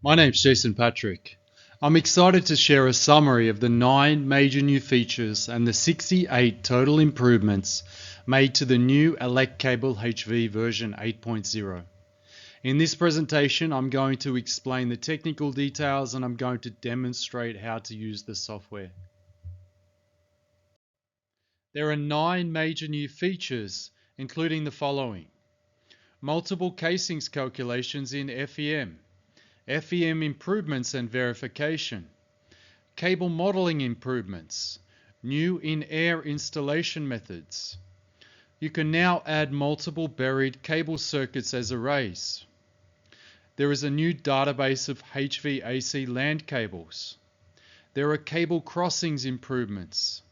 My name's Jason Patrick. I'm excited to share a summary of the 9 major new features and the 68 total improvements made to the new ELEK Cable HV version 8.0. In this presentation, I'm going to explain the technical details and I'm going to demonstrate how to use the software. There are 9 major new features, including the following: multiple casings calculations in FEM, FEM improvements and verification, cable modeling improvements, new in-air installation methods. You can now add multiple buried cable circuits as arrays. There is a new database of HVAC land cables. There are cable crossings improvements.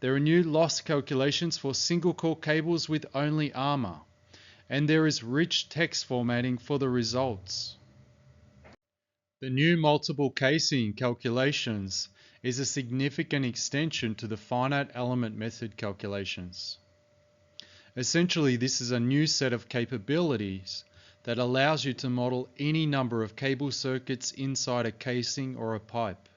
There are new loss calculations for single core cables with only Armour. And there is rich text formatting for the results. The new multiple casing calculations is a significant extension to the finite element method calculations. Essentially, this is a new set of capabilities that allows you to model any number of cable circuits inside a casing or a pipe.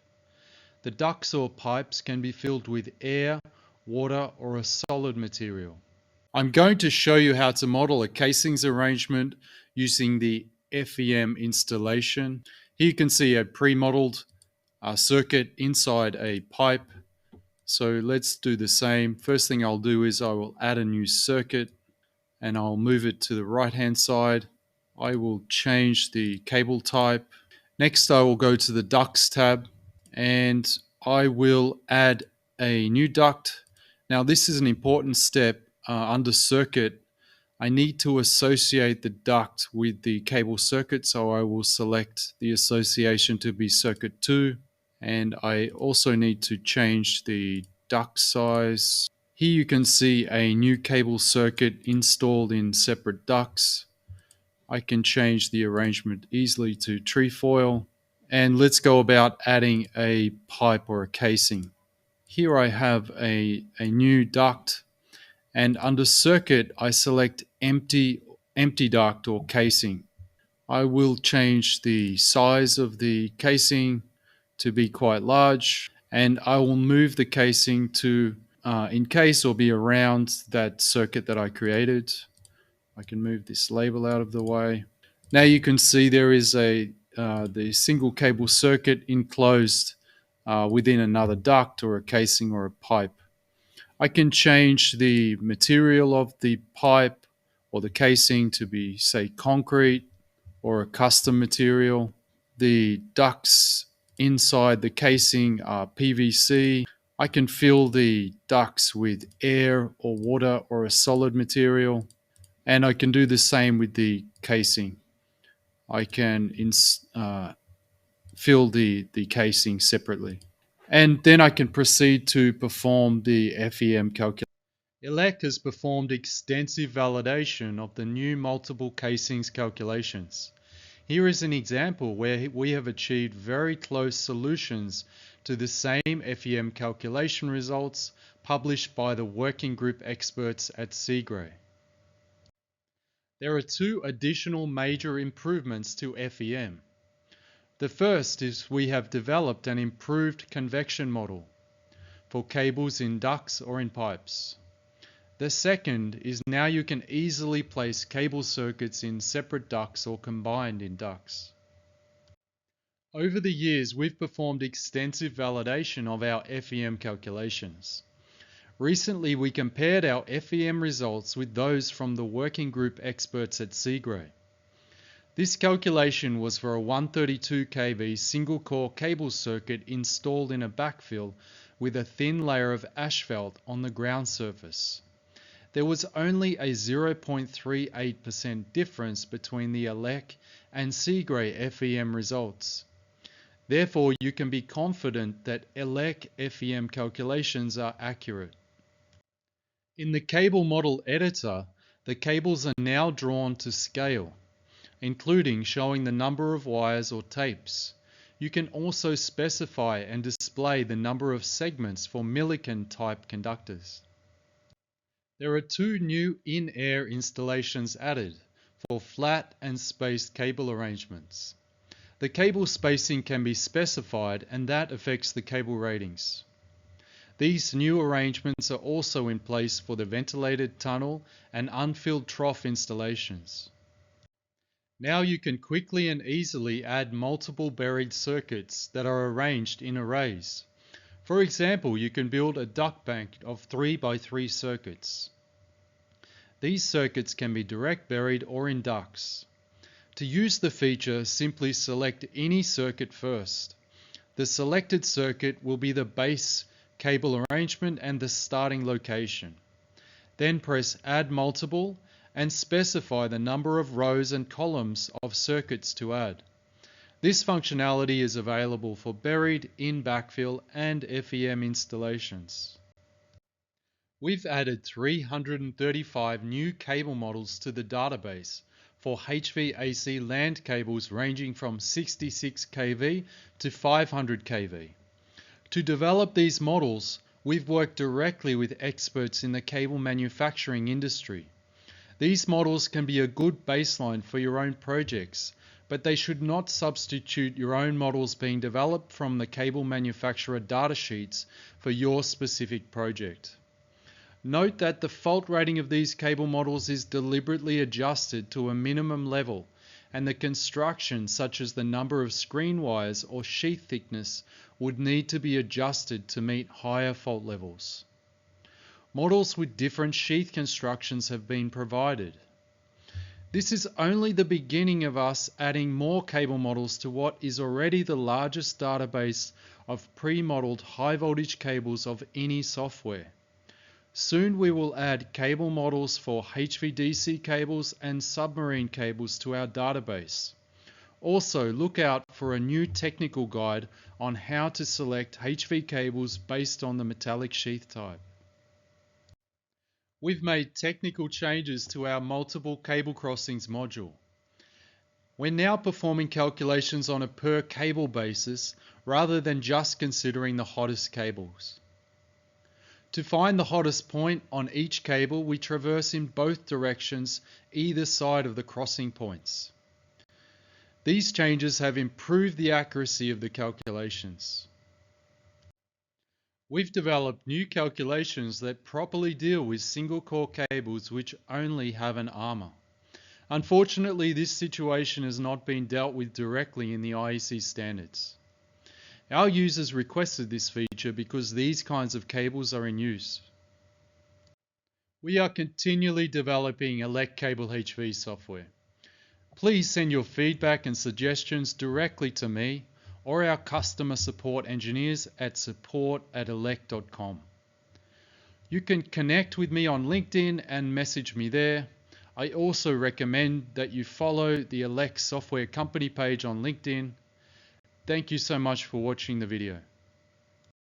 The ducts or pipes can be filled with air, water, or a solid material. I'm going to show you how to model a casings arrangement using the FEM installation. Here you can see a pre-modeled circuit inside a pipe. So let's do the same. First thing I'll do is I will add a new circuit and I'll move it to the right hand side. I will change the cable type. Next I will go to the Ducts tab and I will add a new duct. Now this is an important step under circuit. I need to associate the duct with the cable circuit, so I will select the association to be circuit 2, and I also need to change the duct size. Here you can see a new cable circuit installed in separate ducts. I can change the arrangement easily to trefoil, and let's go about adding a pipe or a casing. Here I have a new duct, and under circuit I select empty duct or casing. I will change the size of the casing to be quite large, and I will move the casing to encase or be around that circuit that I created. I can move this label out of the way. Now you can see there is the single cable circuit enclosed within another duct or a casing or a pipe. I can change the material of the pipe or the casing to be, say, concrete or a custom material. The ducts inside the casing are PVC. I can fill the ducts with air or water or a solid material. And I can do the same with the casing. I can fill the casing separately. And then I can proceed to perform the FEM calculation. ELEK has performed extensive validation of the new multiple casings calculations. Here is an example where we have achieved very close solutions to the same FEM calculation results published by the working group experts at CIGRE. There are 2 additional major improvements to FEM. The first is we have developed an improved convection model for cables in ducts or in pipes. The second is now you can easily place cable circuits in separate ducts or combined in ducts. Over the years, we've performed extensive validation of our FEM calculations. Recently, we compared our FEM results with those from the working group experts at CIGRE. This calculation was for a 132 kV single core cable circuit installed in a backfill with a thin layer of asphalt on the ground surface. There was only a 0.38% difference between the ELEK and CIGRE FEM results. Therefore, you can be confident that ELEK FEM calculations are accurate. In the cable model editor, the cables are now drawn to scale, including showing the number of wires or tapes. You can also specify and display the number of segments for millican type conductors. There are 2 new in-air installations added for flat and spaced cable arrangements. The cable spacing can be specified, and that affects the cable ratings. These new arrangements are also in place for the ventilated tunnel and unfilled trough installations. Now you can quickly and easily add multiple buried circuits that are arranged in arrays. For example, you can build a Ductbank of 3x3 circuits. These circuits can be direct buried or in ducts. To use the feature, simply select any circuit first. The selected circuit will be the base cable arrangement and the starting location. Then press Add Multiple and specify the number of rows and columns of circuits to add. This functionality is available for buried, in backfill, and FEM installations. We've added 335 new cable models to the database for HVAC land cables ranging from 66 kV to 500 kV. To develop these models, we've worked directly with experts in the cable manufacturing industry. These models can be a good baseline for your own projects, but they should not substitute your own models being developed from the cable manufacturer datasheets for your specific project. Note that the fault rating of these cable models is deliberately adjusted to a minimum level, and the construction, such as the number of screen wires or sheath thickness, would need to be adjusted to meet higher fault levels. Models with different sheath constructions have been provided. This is only the beginning of us adding more cable models to what is already the largest database of pre-modeled high voltage cables of any software. Soon we will add cable models for HVDC cables and submarine cables to our database. Also, look out for a new technical guide on how to select HV cables based on the metallic sheath type. We've made technical changes to our multiple cable crossings module. We're now performing calculations on a per cable basis rather than just considering the hottest cables. To find the hottest point on each cable, we traverse in both directions either side of the crossing points. These changes have improved the accuracy of the calculations. We've developed new calculations that properly deal with single core cables which only have an Armour. Unfortunately, this situation has not been dealt with directly in the IEC standards. Our users requested this feature because these kinds of cables are in use. We are continually developing ELEK Cable HV software. Please send your feedback and suggestions directly to me or our customer support engineers at support@elek.com. You can connect with me on LinkedIn and message me there. I also recommend that you follow the ELEK Software Company page on LinkedIn. Thank you so much for watching the video.